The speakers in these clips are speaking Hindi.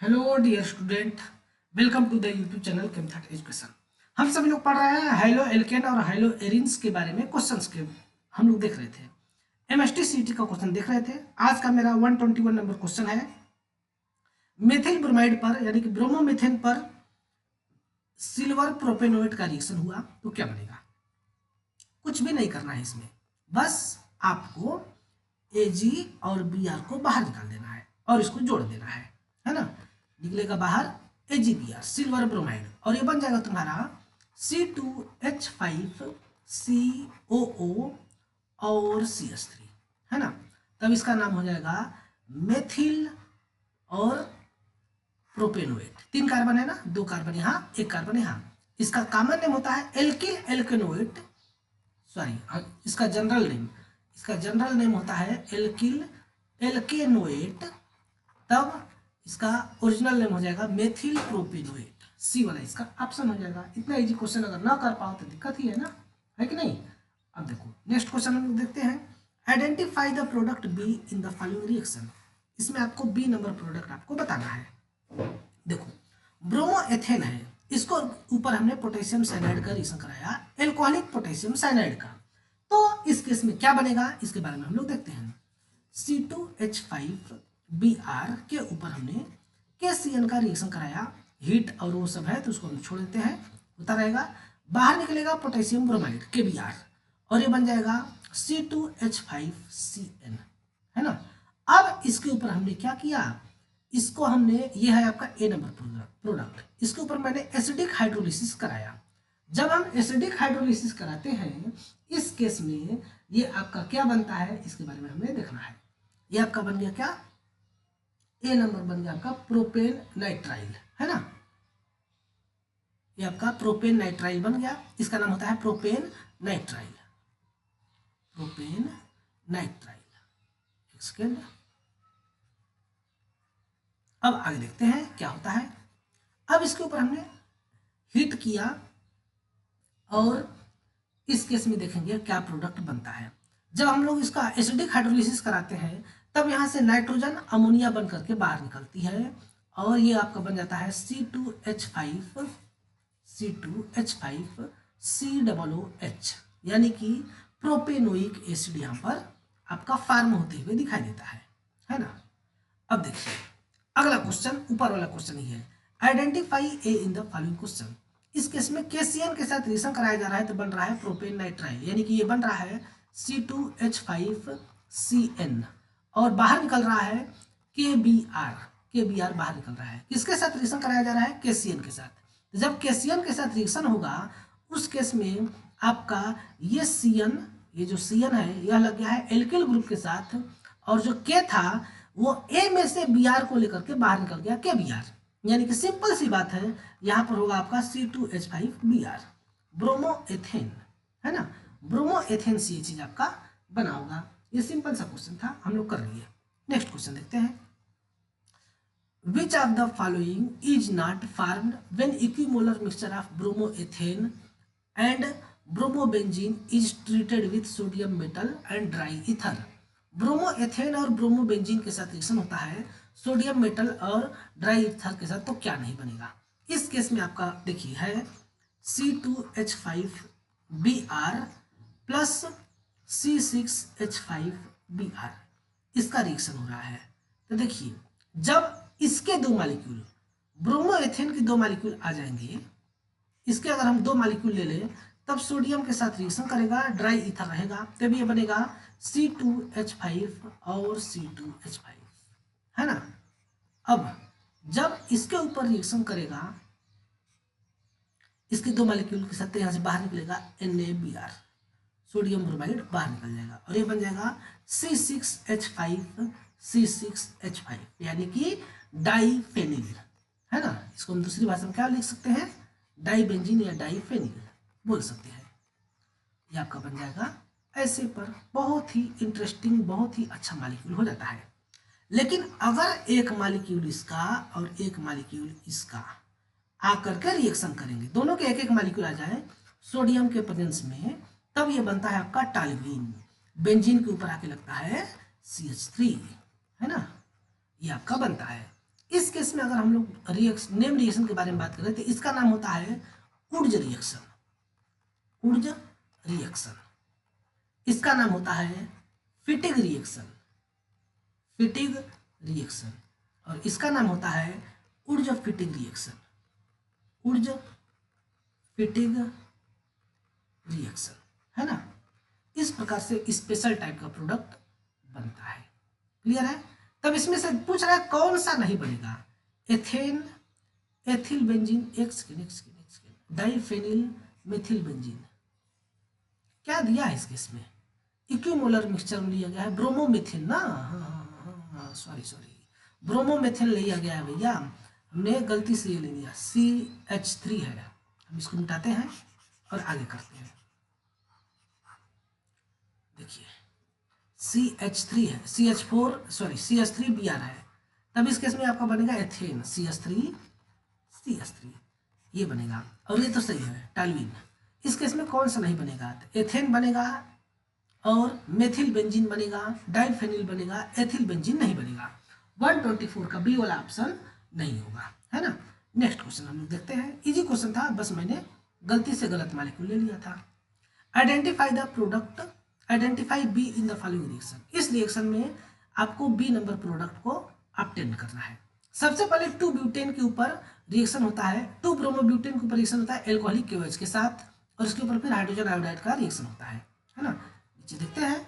Hello dear student, welcome to the YouTube channel केमथट एजुकेशन। हम सभी लोग पढ़ रहे हैं हाइलो एल्केन और हाइलो एरिन्स के बारे में क्वेश्चंस के हम लोग देख रहे थे। एमएसटी सीटी का क्वेश्चन देख रहे थे। आज का मेरा 121 नंबर क्वेश्चन है, मेथिल ब्रोमाइड पर यानी कि ब्रोमोमीथेन पर सिल्वर प्रोपेनोएट का रिएक्शन हुआ तो क्या बनेगा। कुछ भी नहीं करना है इसमें, बस आपको एजी और बीआर को बाहर निकाल देना है और इसको जोड़ देना है ना। निकलेगा बाहर AgBr सिल्वर ब्रोमाइड और ये बन जाएगा तुम्हारा C2H5COO और CH3, है ना। तब इसका नाम हो जाएगा मेथिल और प्रोपेनोएट। 3 कार्बन है ना, 2 कार्बन यहाँ, 1 कार्बन यहाँ। इसका कॉमन नेम होता है एल्किल एल्केनोएट, सॉरी इसका जनरल नेम होता है एल्किल एल्केनोएट। तब इसका ओरिजिनल नेम हो जाएगा मेथिल प्रोपेनोएट। सी वाला इसका ऑप्शन हो जाएगा। इतना इजी क्वेश्चन अगर ना कर पाओ तो दिक्कत ही है ना, है कि नहीं। अब देखो नेक्स्ट क्वेश्चन हम लोग देखते हैं। Identify the product be in the following reaction. इसमें आपको बी नंबर प्रोडक्ट आपको बताना है। देखो ब्रोमोएथेन है, इसको ऊपर हमने पोटेशियम साइनाइड का रिएक्शन कराया, एल्कोहलिक पोटेशियम साइनाइड का। तो इस केस में क्या बनेगा इसके बारे में हम लोग देखते हैं। C2H5Br के ऊपर हमने KCN का रिएक्शन कराया, हीट और वो सब है तो उसको हम छोड़ देते हैं, होता रहेगा। बाहर निकलेगा पोटेशियम ब्रोमाइड KBr और ये बन जाएगा C2H5CN, है ना। अब इसके ऊपर हमने क्या किया, इसको हमने, ये है आपका ए नंबर प्रोडक्ट, इसके ऊपर मैंने एसिडिक हाइड्रोलिसिस कराया। जब हम एसिडिक हाइड्रोलिसिस कराते हैं इस केस में ये आपका क्या बनता है इसके बारे में हमें देखना है। ये आपका बन गया क्या, ए नंबर बन गया आपका प्रोपेन नाइट्राइल, है ना। ये आपका प्रोपेन नाइट्राइल बन गया, इसका नाम होता है प्रोपेन नाइट्राइल, प्रोपेन नाइट्राइल। एक सेकेंड, अब आगे देखते हैं क्या होता है। अब इसके ऊपर हमने हीट किया और इस केस में देखेंगे क्या प्रोडक्ट बनता है। जब हम लोग इसका एसिडिक हाइड्रोलिसिस कराते हैं तब यहाँ से नाइट्रोजन अमोनिया बन करके बाहर निकलती है और ये आपका बन जाता है C2H5COOH, यानी कि प्रोपेनोइक एसिड यहाँ पर आपका फॉर्म होते हुए दिखाई देता है ना। अब देखिए अगला क्वेश्चन, ऊपर वाला क्वेश्चन ही है, identify A in the following question. इस केस में KCN के साथ रिएक्शन कराया जा रहा है तो बन रहा है प्रोपेन नाइट्राइल, यानी कि ये बन रहा है C2H5CN और बाहर निकल रहा है KBr बाहर निकल रहा है। किसके साथ रिएक्शन कराया जा रहा है, KCN के साथ। तो जब KCN के साथ रिएक्शन होगा उस केस में आपका ये CN, ये जो CN है यह लग गया है एल्किल ग्रुप के साथ और जो K था वो A में से Br को लेकर के बाहर निकल गया KBr, यानी कि सिंपल सी बात है यहाँ पर होगा आपका C2H5Br ब्रोमोएथेन, है ना। ब्रोमोएथेन से ये चीज आपका बना होगा। ये सिंपल सा क्वेश्चन था, हम लोग कर लिए। नेक्स्ट क्वेश्चन देखते हैं। Which of the following is not formed when equimolar mixture of bromoethane and bromobenzene is treated with sodium metal and dry ether? ब्रोमोएथेन और ब्रोमोबेंजीन के साथ रिएक्शन होता है सोडियम मेटल और ड्राई ईथर के साथ, तो क्या नहीं बनेगा। इस केस में आपका देखिए है C2H5Br प्लस C6H5Br, इसका रिएक्शन हो रहा है। तो देखिए जब इसके 2 मॉलिक्यूल, ब्रोमोएथेन के 2 मॉलिक्यूल आ जाएंगे, इसके अगर हम 2 मॉलिक्यूल ले लें तब सोडियम के साथ रिएक्शन करेगा, ड्राई ईथर रहेगा, तब ये बनेगा C2H5 और C2H5, है ना। अब जब इसके ऊपर रिएक्शन करेगा इसके 2 मॉलिक्यूल के साथ, यहाँ से बाहर निकलेगा NaBr, सोडियम ब्रोमाइड बाहर निकल जाएगा और ये बन जाएगा C6H5, यानी कि डाइफेनिल, है ना। इसको हम दूसरी भाषा में क्या लिख सकते हैं, डाइबेंजीन या डाइफेनिल बोल सकते हैं। ये आपका बन जाएगा ऐसे पर बहुत ही इंटरेस्टिंग, बहुत ही अच्छा मॉलिक्यूल हो जाता है। लेकिन अगर एक मॉलिक्यूल इसका और एक मॉलिक्यूल इसका आकर के रिएक्शन करेंगे, दोनों के एक मॉलिक्यूल आ जाए सोडियम के प्रेजेंस में, तब ये बनता है आपका टालवीन। बेंजीन के ऊपर आके लगता है CH3, है ना, ये आपका बनता है। इस केस केस में अगर हम लोग नेम रिएक्शन के बारे में बात करें तो इसका नाम होता है उर्ज रिएक्शन। उर्ज रिएक्शन। इसका नाम होता है फिटिग रिएक्शन। फिटिग रिएक्शन। और इसका नाम होता है उर्ज फिटिग रिएक्शन। उर्ज फिटिग रिएक्शन, है ना। इस प्रकार से स्पेशल टाइप का प्रोडक्ट बनता है। क्लियर है। तब इसमें से पूछ रहा है कौन सा नहीं बनेगा। Ethane, ethyl benzene, diphenyl methyl benzene. क्या दिया है इसके इसमें? इक्विमोलर मिक्सचर में लिया गया है ब्रोमोमेथिल ना। हाँ, सॉरी ब्रोमोमेथिल लिया गया है भैया, हमने गलती से ये ले लिया। CH3 है, हम इसको मिटाते हैं और आगे करते हैं। देखिए CH3 है, CH3 Br है। तब इस केस में आपका बनेगा एथेन, CH3 ये बनेगा। और ये तो सही है टालविन। इस केस में कौन सा नहीं बनेगा? तो एथेन बनेगा और मेथिल बेंजीन बनेगा, डाइफेनिल बनेगा, एथिल बेंजीन नहीं बनेगा। 124 का बी वाला ऑप्शन नहीं होगा, है ना। नेक्स्ट क्वेश्चन हम लोग देखते हैं। इजी क्वेश्चन था, बस मैंने गलती से गलत मालिक्यूल ले लिया था। Identify the product, identify be in the following reaction. इस रिएक्शन में आपको बी नंबर प्रोडक्ट को ऑब्टेन करना है। सबसे पहले 2 ब्यूटेन के ऊपर रिएक्शन होता है, 2 ब्रोमोब्यूटेन के ऊपर रिएक्शन होता है एल्कोहलिक KOH के साथ, और इसके ऊपर फिर हाइड्रोजन आयोडाइड का रिएक्शन होता है ना। नीचे देखते हैं,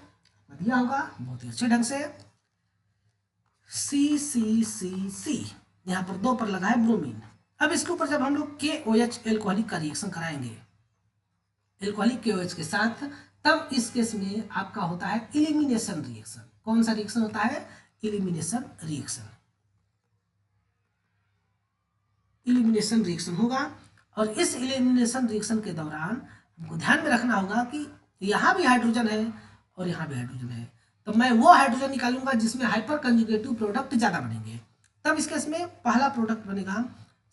दिया होगा बहुत ही अच्छे ढंग से। CCCC यहाँ पर 2 पर लगा है ब्रोमीन। अब इसके ऊपर जब हम लोग KOH एल्कोहलिक का रिएक्शन कराएंगे एल्कोहलिक KOH के साथ, तब इस केस में आपका होता है इलिमिनेशन रिएक्शन। कौन सा रिएक्शन होता है? Elimination reaction. इलिमिनेशन रिएक्शन होगा। और इस इलिमिनेशन रिएक्शन के दौरान हमको ध्यान में रखना होगा कि यहाँ भी हाइड्रोजन है और यहाँ भी हाइड्रोजन है, तो मैं वो हाइड्रोजन निकालूंगा जिसमें हाइपर कंजुगेटिव प्रोडक्ट ज्यादा बनेंगे। तब इस केस में पहला प्रोडक्ट बनेगा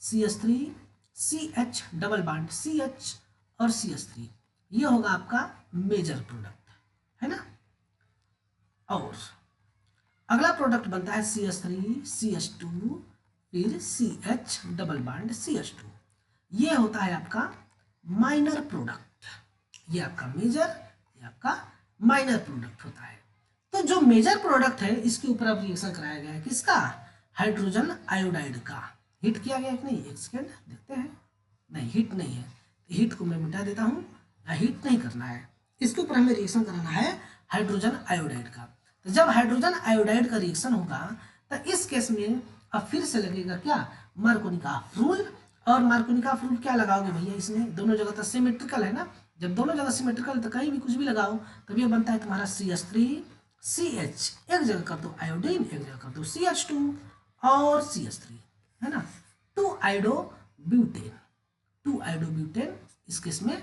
CH3 CH double bond CH और CH3, ये होगा आपका मेजर प्रोडक्ट, है ना। और अगला प्रोडक्ट बनता है CH3 CH2 फिर CH डबल बॉन्ड CH2, ये होता है आपका माइनर प्रोडक्ट। ये आपका मेजर, ये आपका माइनर प्रोडक्ट होता है। तो जो मेजर प्रोडक्ट है इसके ऊपर अब रिएक्शन कराया गया है किसका? हाइड्रोजन आयोडाइड का। हिट किया गया है कि नहीं? एक सेकेंड देखते हैं। नहीं, हिट नहीं है, हिट को मैं मिटा देता हूँ। हीट नहीं करना है, इसके ऊपर हमें रिएक्शन कराना है हाइड्रोजन आयोडाइड का। तो जब हाइड्रोजन आयोडाइड का रिएक्शन होगा तो इस केस में अब फिर से लगेगा क्या? Markovnikov rule. और मार्कोनिकॉफ रूल क्या लगाओगे भैया? इसमें दोनों जगह तो सिमेट्रिकल है ना। जब दोनों जगह सिमेट्रिकल तो कहीं भी कुछ भी लगाओ, तब ये बनता है तुम्हारा CH3 CH, एक जगह कर दो आयोडीन, एक जगह कर दो CH2 और CH3, है ना। 2 आयोडोब्यूटेन, 2 आयोडोब्यूटेन इस केस में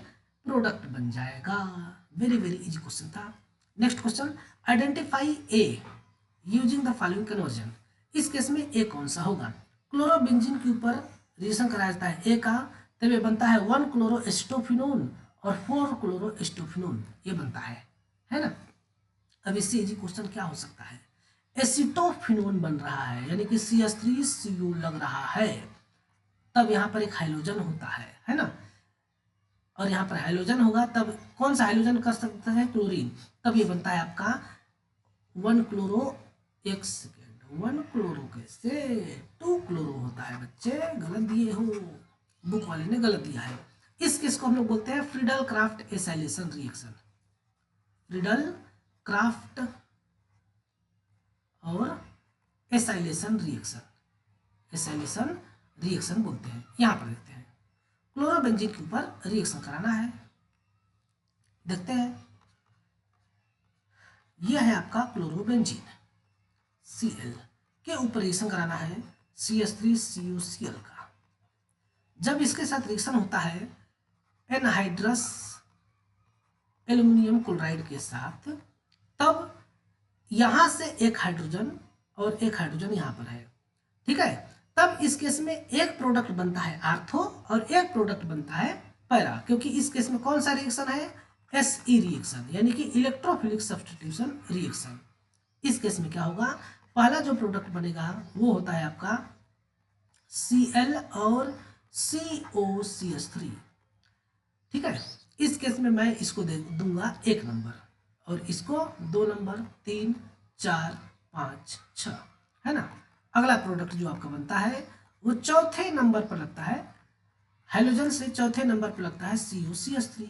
प्रोडक्ट बन जाएगा। वेरी वेरी इजी क्वेश्चन था। Next question, identify A using the following conversion. इस केस में ए कौन सा होगा? क्लोरोबेंजीन के ऊपर रिएक्शन कराया जाता है ए का, तब ये बनता है 1 क्लोरोएस्टोफिनोन और 4 क्लोरोएस्टोफिनोन, ये बनता है ना। अब इससे इजी क्वेश्चन क्या हो सकता है? एसिटोफिनोन बन रहा है, यानी कि CH3Cu लग रहा है, तब यहाँ पर एक हाइड्रोजन होता है ना। और यहाँ पर हाइड्रोजन होगा, तब कौन सा हाइड्रोजन कर सकता है? क्लोरीन। तब ये बनता है आपका 1 क्लोरो, एक सेकेंड, 1 क्लोरो कैसे 2 क्लोरो होता है बच्चे, गलत दिए हो, बुक वाले ने गलत दिया है। इस केस को हम लोग बोलते हैं Friedel Crafts acylation reaction. Friedel craft और एसाइलेशन रिएक्शन, एसाइलेशन रिएक्शन बोलते हैं। यहाँ पर देखते हैं क्लोरोबेंजीन के ऊपर रिएक्शन कराना है, देखते हैं। यह है आपका क्लोरोबेंजीन, Cl के ऊपर रिएक्शन कराना है CH3CuCl का। जब इसके साथ रिएक्शन होता है एनहाइड्रस एल्युमिनियम क्लोराइड के साथ, तब यहां से एक हाइड्रोजन और एक हाइड्रोजन यहाँ पर है, ठीक है। तब इस केस में एक प्रोडक्ट बनता है आर्थो और एक प्रोडक्ट बनता है पैरा, क्योंकि इस केस में कौन सा रिएक्शन है? SE रिएक्शन, यानी कि इलेक्ट्रोफिलिक सब्स्टिट्यूशन रिएक्शन। इस केस में क्या होगा? पहला जो प्रोडक्ट बनेगा वो होता है आपका Cl और COCH3। ठीक है, इस केस में मैं इसको दे दूंगा 1 नंबर और इसको 2 नंबर, 3, 4, 5, 6, है ना। अगला प्रोडक्ट जो आपका बनता है वो चौथे नंबर पर लगता है, हाइड्रोजन से चौथे नंबर पर लगता है COCH3,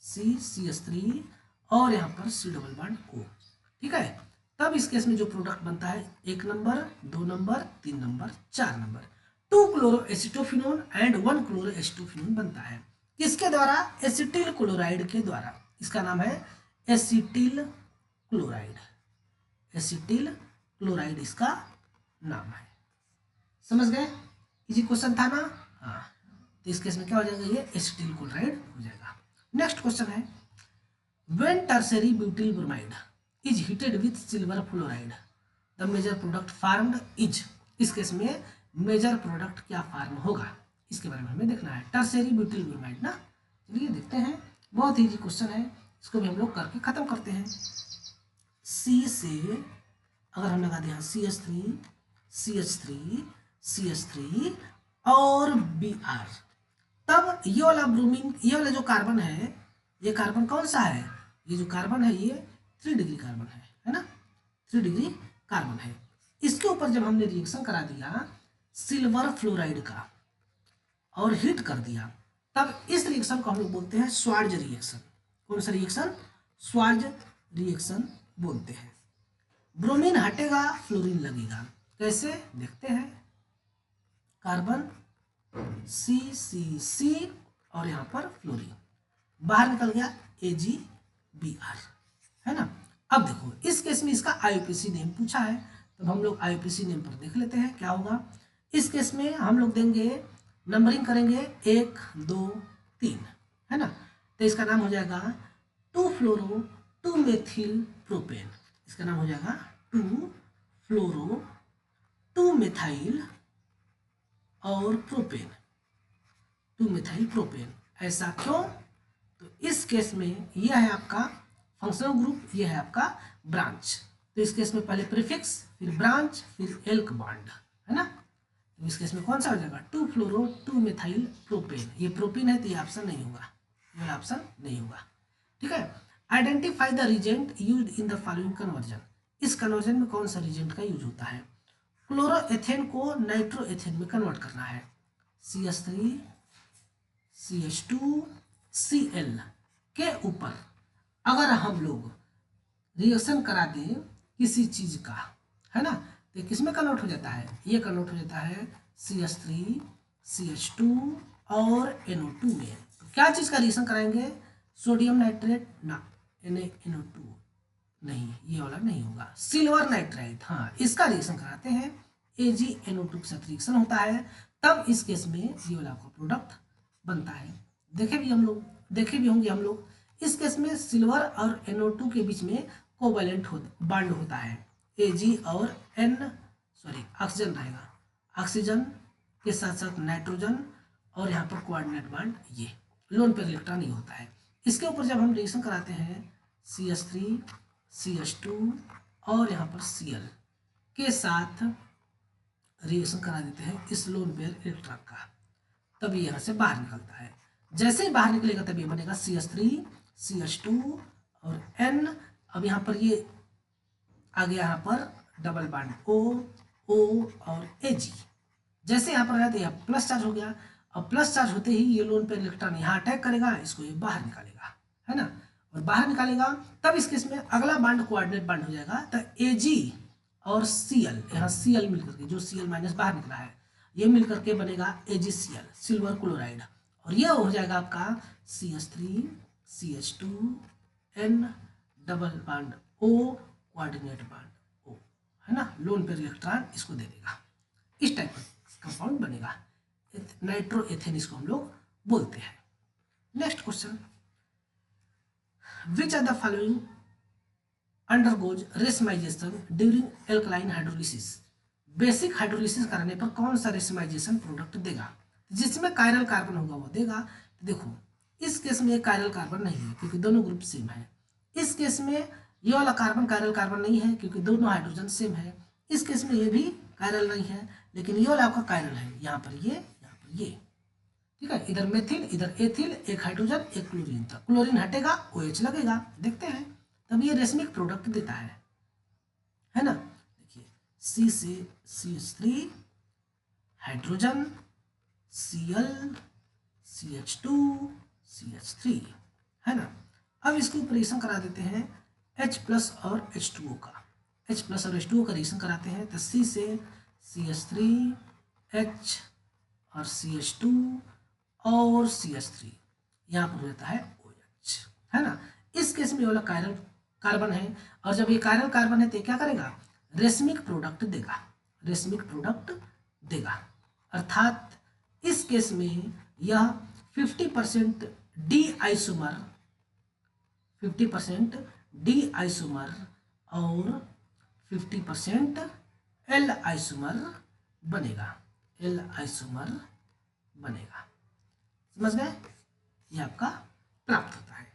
CCH3 और यहाँ पर C डबल बॉन्ड O। ठीक है, तब इस केस में जो प्रोडक्ट बनता है 1 number, 2 number, 3 number, 4 number, 2 chloroacetophenone and 1 chloroacetophenone बनता है। किसके द्वारा? एसिटिल क्लोराइड के द्वारा। इसका नाम है एसिटिल क्लोराइड। एसिटिल क्लोराइड इसका नाम है। समझ गए? इजी क्वेश्चन था ना? हाँ, तो इस केस में क्या हो जाएगा, ये एसिटिल क्लोराइड हो जाएगा। नेक्स्ट क्वेश्चन है, when tertiary butyl bromide is heated with silver fluoride the major product formed is. इस केस में मेजर प्रोडक्ट क्या फार्म होगा, इसके बारे में हमें देखना है। टर्शियरी ब्यूटिल ब्रोमाइड ना, चलिए देखते हैं। बहुत इजी क्वेश्चन है, इसको भी हम लोग करके खत्म करते हैं। सी से अगर हम लगा दें CH3, CH3, CH3 और Br, तब ये वाला ब्रोमीन, ये वाला जो कार्बन है, ये कार्बन कौन सा है? ये जो कार्बन है ये 3 डिग्री कार्बन है ना, 3 डिग्री कार्बन है। इसके ऊपर जब हमने रिएक्शन करा दिया सिल्वर फ्लोराइड का और हीट कर दिया, तब इस रिएक्शन को हम लोग बोलते हैं स्वार्ज रिएक्शन। कौन सा रिएक्शन? स्वार्ज रिएक्शन बोलते हैं। ब्रोमीन हटेगा, फ्लोरीन लगेगा। कैसे? देखते हैं। कार्बन CCC और यहाँ पर फ्लोरीन, बाहर निकल गया AgBr, है ना। अब देखो इस केस में इसका IUPAC नेम पूछा है, तो हम लोग IUPAC नेम पर देख लेते हैं क्या होगा। इस केस में हम लोग देंगे, नंबरिंग करेंगे 1, 2, 3, है ना। तो इसका नाम हो जाएगा 2-फ्लोरो 2-मेथिल प्रोपेन। इसका नाम हो जाएगा 2-फ्लोरो 2-मेथाइल और प्रोपेन, 2-मेथाइल प्रोपेन। ऐसा क्यों? तो इस केस में यह है आपका फंक्शनल ग्रुप, यह है आपका ब्रांच। तो इस केस में पहले प्रीफिक्स, फिर ब्रांच, फिर एल्क बॉन्ड, है ना। तो इस केस में कौन सा हो जाएगा? 2-फ्लोरो 2-मेथाइल प्रोपेन। ये प्रोपेन है तो ये ऑप्शन नहीं होगा, ये ऑप्शन नहीं होगा। ठीक है, identify the reagent used in the following conversion. इस कन्वर्जन में कौन सा रिजेंट का यूज होता है? क्लोरोएथेन को नाइट्रोएथेन में कन्वर्ट करना है। CH3 CH2 Cl के ऊपर अगर हम लोग रिएक्शन करा दें किसी चीज का, है ना, तो किस में कन्वर्ट हो जाता है? ये कन्वर्ट हो जाता है CH3 CH2 और NO2 में। तो क्या चीज का रिएक्शन कराएंगे? सोडियम नाइट्रेट ना, NaNO2 नहीं, ये वाला नहीं होगा। सिल्वर नाइट्राइड, हाँ, इसका रिएक्शन कराते हैं, AgNO2 के साथ रिएक्शन होता है, तब इस केस में ये वाला आपका प्रोडक्ट बनता है। देखे भी होंगे हम लोग, इस केस में सिल्वर और NO2 के बीच में कोवैलेंट बॉन्ड होता है, Ag और ऑक्सीजन रहेगा, ऑक्सीजन के साथ साथ नाइट्रोजन और यहाँ पर कोऑर्डिनेट बॉन्ड, ये लोन पेयर इलेक्ट्रॉन ये होता है। इसके ऊपर जब हम रिएक्शन कराते हैं CH3 CH2 और यहाँ पर Cl के साथ रिएक्शन करा देते हैं इस लोन पेयर इलेक्ट्रॉन का, तब ये यहाँ से बाहर निकलता है। जैसे ही बाहर निकलेगा तब ये बनेगा CH3 CH2 और N। अब यहाँ पर ये आ गया, यहाँ पर डबल बॉन्ड O और Ag। जैसे यहाँ पर आया तो यह प्लस चार्ज हो गया। अब प्लस चार्ज होते ही ये लोन पेयर इलेक्ट्रॉन यहाँ अटैक करेगा, इसको ये बाहर निकालेगा, है ना। और बाहर निकालेगा तब इस केस में अगला बॉन्ड कोऑर्डिनेट बॉन्ड हो जाएगा। तो Ag और Cl, यहाँ Cl मिलकर के, जो Cl माइनस बाहर निकला है, ये मिलकर के बनेगा AgCl सिल्वर क्लोराइड, और यह हो जाएगा आपका CH3 CH2 N double bond O coordinate bond O, है ना। लोन पेयर इलेक्ट्रॉन इसको दे देगा, इस टाइप का कंपाउंड बनेगा, नाइट्रोएथेन इसको हम लोग बोलते हैं। Next question, which are the following undergoes racemisation during alkaline hydrolysis. Basic hydrolysis कराने पर कौन सा रेशमाइजेशन प्रोडक्ट देगा? जिसमें कायरल कार्बन होगा वो देगा। तो देखो इस केस में कायरल कार्बन नहीं है क्योंकि दोनों ग्रुप सेम है। इस केस में ये वाला कार्बन कायरल कार्बन नहीं है क्योंकि दोनों हाइड्रोजन सेम है। इस केस में ये भी कायरल नहीं है, लेकिन ये वाला आपका कायरल है, यहाँ पर ये, यहाँ पर ये, ठीक है। इधर मेथिल, इधर एथिल, एक हाइड्रोजन एक क्लोरीन, तक क्लोरीन हटेगा OH लगेगा, देखते हैं। तब ये रेशमिक प्रोडक्ट देता है ना। देखिए C से CH3 hydrogen, Cl CH2 CH3, है ना। अब इसको रिएक्शन करा देते हैं H प्लस और H2O का, H प्लस और H2O का रिएक्शन कराते हैं तो C से CH3 H और CH2 और CH3, यहाँ पर रहता है OH, है ना। इस केस में ये वाला कायरल कार्बन है, और जब ये कायरल कार्बन है तो क्या करेगा, रेशमिक प्रोडक्ट देगा, रेशमिक प्रोडक्ट देगा। अर्थात इस केस में यह 50% डी आइसोमर, 50% डी आइसोमर और 50% एल आइसोमर बनेगा, एल आइसोमर बनेगा। समझ गए, ये आपका प्राप्त होता है।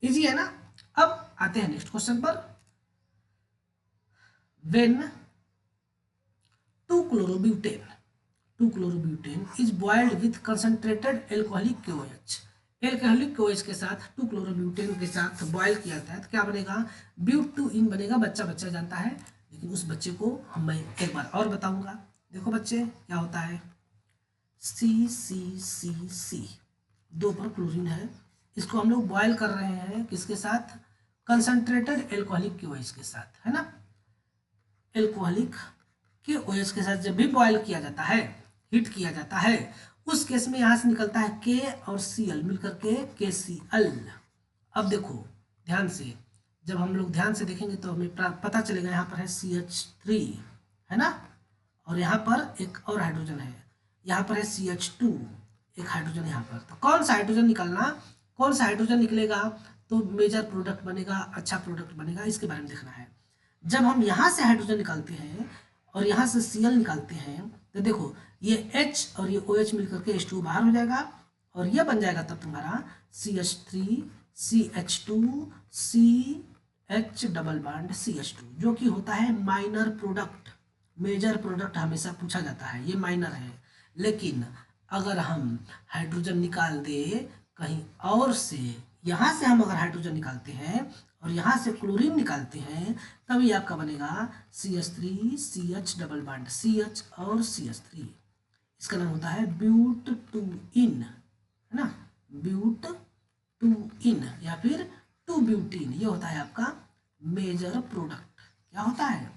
इजी है ना। अब आते हैं नेक्स्ट क्वेश्चन पर। When 2-chlorobutane is boiled with concentrated alcoholic KOH, alcoholic KOH के साथ 2-chlorobutane के साथ बॉयल किया जाता है तो क्या बनेगा, ब्यूट-2-इन बनेगा। बच्चा बच्चा जानता है, लेकिन उस बच्चे को मैं एक बार और बताऊंगा। देखो बच्चे क्या होता है, CCCC, 2 पर क्लोरीन है, इसको हम लोग बॉयल कर रहे हैं किसके साथ, कंसंट्रेटेड एल्कोहलिक KOH के साथ, है ना। एल्कोहलिक KOH के साथ जब भी बॉयल किया जाता है, हीट किया जाता है, उस केस में यहाँ से निकलता है K और Cl मिलकर के KCl। अब देखो ध्यान से, जब हम लोग ध्यान से देखेंगे तो हमें पता चलेगा, यहाँ पर है CH3, है ना, और यहाँ पर एक और हाइड्रोजन है, यहाँ पर है CH2, एक हाइड्रोजन यहाँ पर। तो कौन सा हाइड्रोजन निकलना, कौन सा हाइड्रोजन निकलेगा तो मेजर प्रोडक्ट बनेगा, अच्छा प्रोडक्ट बनेगा, इसके बारे में देखना है। जब हम यहाँ से हाइड्रोजन निकालते हैं और यहाँ से Cl निकालते हैं तो देखो ये H और ये OH मिलकर के H2 बाहर हो जाएगा, और ये बन जाएगा तब तुम्हारा CH3 CH2 CH double bond CH2, जो कि होता है माइनर प्रोडक्ट। मेजर प्रोडक्ट हमेशा पूछा जाता है, ये माइनर है। लेकिन अगर हम हाइड्रोजन निकाल दे कहीं और से, यहाँ से हम अगर हाइड्रोजन निकालते हैं और यहाँ से क्लोरीन निकालते हैं, तभी आपका बनेगा CH3 CH double bond CH और CH3। इसका नाम होता है ब्यूट-2-इन, है ना, ब्यूट-2-इन या फिर 2-ब्यूटीन। ये होता है आपका मेजर प्रोडक्ट। क्या होता है,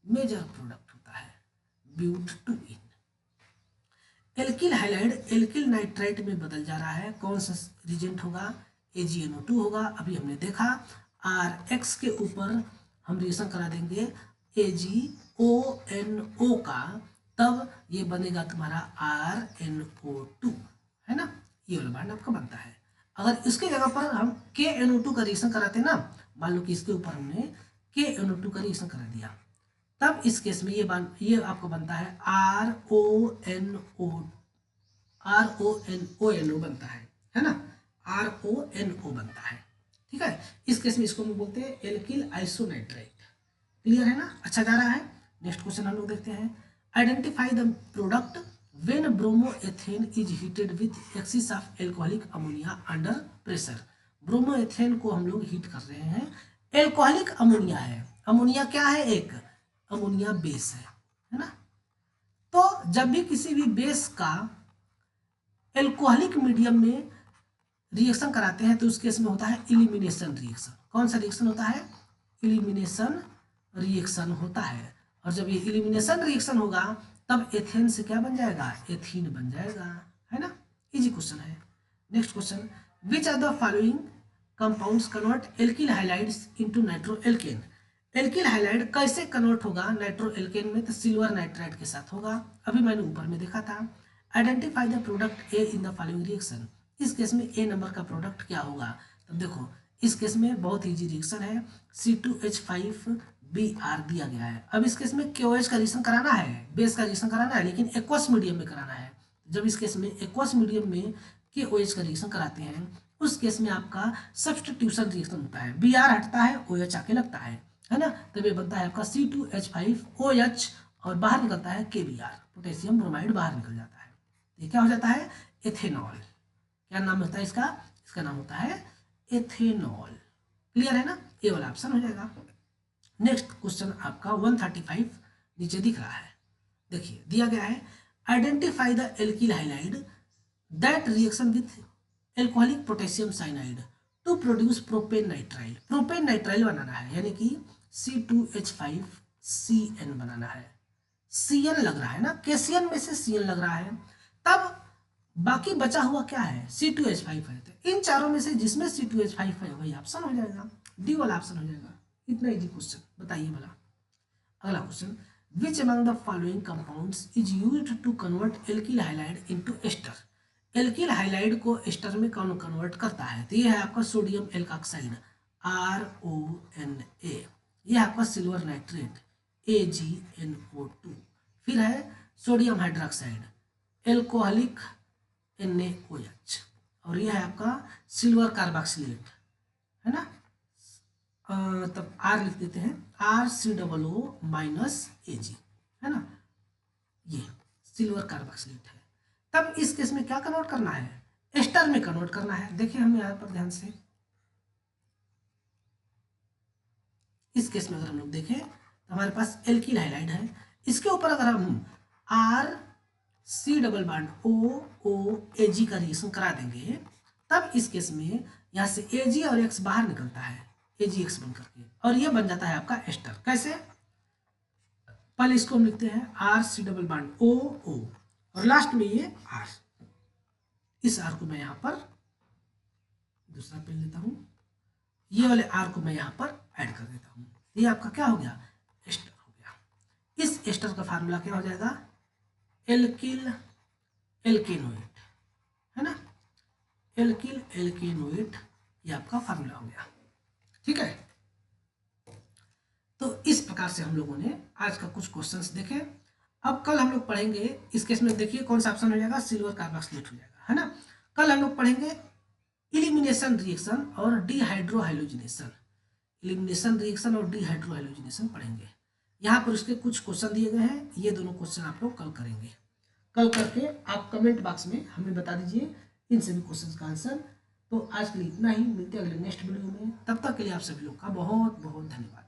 मेजर प्रोडक्ट होता है ब्यूट-2-इन। एल्किल हाइलाइड एल्किल नाइट्राइट में बदल जा रहा है, कौन सा रिजेंट होगा, AgNO2 होगा। अभी हमने देखा RX के ऊपर हम रिएक्शन करा देंगे AgONO का, तब ये बनेगा तुम्हारा RNO2, है ना, ये वाला बॉन्ड आपका बनता है। अगर इसके जगह पर हम KNO2 का रिएक्शन कराते ना, मान लो कि इसके ऊपर हमने KNO2 का रिएक्शन करा दिया, तब इस केस में ये आपको बनता है RONO बनता है ना, RONO बनता है, ठीक है। इस केस में इसको हम बोलते हैं एल्किल आइसोनाइट्राइट। क्लियर है ना, अच्छा जा रहा है। नेक्स्ट क्वेश्चन हम लोग देखते हैं। Identify the product when bromoethane is heated with excess of alcoholic ammonia under pressure. Bromoethane को हम लोग हीट कर रहे हैं, एल्कोहलिक अमोनिया है, अमोनिया क्या है, एक अमोनिया बेस है ना। तो जब भी किसी भी बेस का एल्कोहलिक मीडियम में रिएक्शन कराते हैं तो उस केस में होता है इलिमिनेशन रिएक्शन। कौन सा रिएक्शन होता है, इलिमिनेशन रिएक्शन होता है। और जब ये इलिमिनेशन रिएक्शन होगा तब एथेन से क्या बन जाएगा, एथीन बन जाएगा, है ना। इजी क्वेश्चन है। Next question, which are the following compounds convert alkyl halides into nitro alkane. Alkyl halide कैसे कन्वर्ट होगा नाइट्रो एल्केन में, तो सिल्वर नाइट्राइट के साथ होगा। अभी मैंने ऊपर में देखा था। Identify the product A in the following reaction. इस केस में ए नंबर का प्रोडक्ट क्या होगा, तो देखो इस केस में बहुत इजी रिएक्शन है, C2H5Br दिया गया है। अब इस केस में KOH का रिएक्शन कराना है, बेस का रिएक्शन कराना है, लेकिन एक्वस मीडियम में कराना है। जब इस केस में एक्वस मीडियम में KOH का रिएक्शन कराते हैं, उस केस में आपका सब्स्टिट्यूशन रिएक्शन होता है, Br हटता है, OH आके लगता है ना। तब ये बनता है आपका C2H5OH और बाहर निकलता है KBr। पोटेशियम ब्रोमाइड बाहर निकल जाता है। ये क्या हो जाता है? एथेनॉल। क्या नाम होता है इसका? इसका नाम होता है एथेनॉल। क्लियर है ना? ये वाला ऑप्शन हो जाएगा। नेक्स्ट क्वेश्चन आपका 135 नीचे दिख रहा है, देखिए दिया गया है identify the alkyl halide that reaction with alcoholic potassium cyanide to produce propane nitrile. Propane nitrile बनाना है, यानी कि C2H5CN बनाना है। CN लग रहा है ना, केसियन में से CN लग रहा है, तब बाकी बचा हुआ क्या है? C2H5 है। तो इन चारों में से जिसमें C2H5 है वही ऑप्शन हो जाएगा, डी वाला ऑप्शन हो जाएगा। इतना इजी क्वेश्चन, बताइए भला। अगला question, which among the following compounds is used to convert alkyl halide into ester. Alkyl halide को एस्टर में कौन कन्वर्ट करता है? तो ये है आपका सोडियम एल्काक्साइड RONA, ये है आपका सिल्वर नाइट्रेट AgNO2, फिर है सोडियम हाइड्रोक्साइड एल्कोहलिक NaOH, और ये है आपका सिल्वर कार्बोक्सिलेट, है ना। तब R लिख देते हैं, RCOO-Ag, है ना, ये सिल्वर कार्बोक्सिलेट है। तब इस केस में क्या कन्वर्ट करना है? एस्टर में कन्वर्ट करना है। देखिए हम यहाँ पर ध्यान से, इस केस में अगर हम लोग देखें तो हमारे पास एल्किल हाइलाइड है, इसके ऊपर अगर हम RC+OOAg का रिएक्शन करा देंगे, तब इस केस में यहाँ से Ag और X बाहर निकलता है, AgX बन करके, और ये बन जाता है आपका एस्टर। कैसे? पहले इसको हम लिखते हैं RC+OO और लास्ट में ये R, इस R को मैं यहाँ पर दूसरा पेन लेता हूँ, ये वाले R को मैं यहाँ पर ऐड कर देता हूँ। ये आपका क्या हो गया? एस्टर हो गया। इस एस्टर का फार्मूला क्या हो जाएगा? एल्किल एल्केनोएट, है ना, एल्किल एल्केनोएट, ये आपका फार्मूला हो गया। ठीक है, तो इस प्रकार से हम लोगों ने आज का कुछ क्वेश्चंस देखे। अब कल हम लोग पढ़ेंगे, इस केस में देखिए कौन सा ऑप्शन हो जाएगा? सिल्वर कार्बोक्सिलेट हो जाएगा, है ना। कल हम लोग पढ़ेंगे इलिमिनेशन रिएक्शन और डिहाइड्रोहाइलोजिनेशन। इलिमिनेशन रिएक्शन और डिहाइड्रोहाइलोजिनेशन पढ़ेंगे। यहाँ पर उसके कुछ क्वेश्चन दिए गए हैं, ये दोनों क्वेश्चन आप लोग कल करेंगे। कल करके आप कमेंट बॉक्स में हमें बता दीजिए इन सभी क्वेश्चन का आंसर। तो आज के लिए इतना ही, मिलते हैं अगले नेक्स्ट वीडियो में। तब तक के लिए आप सभी लोग का बहुत बहुत धन्यवाद।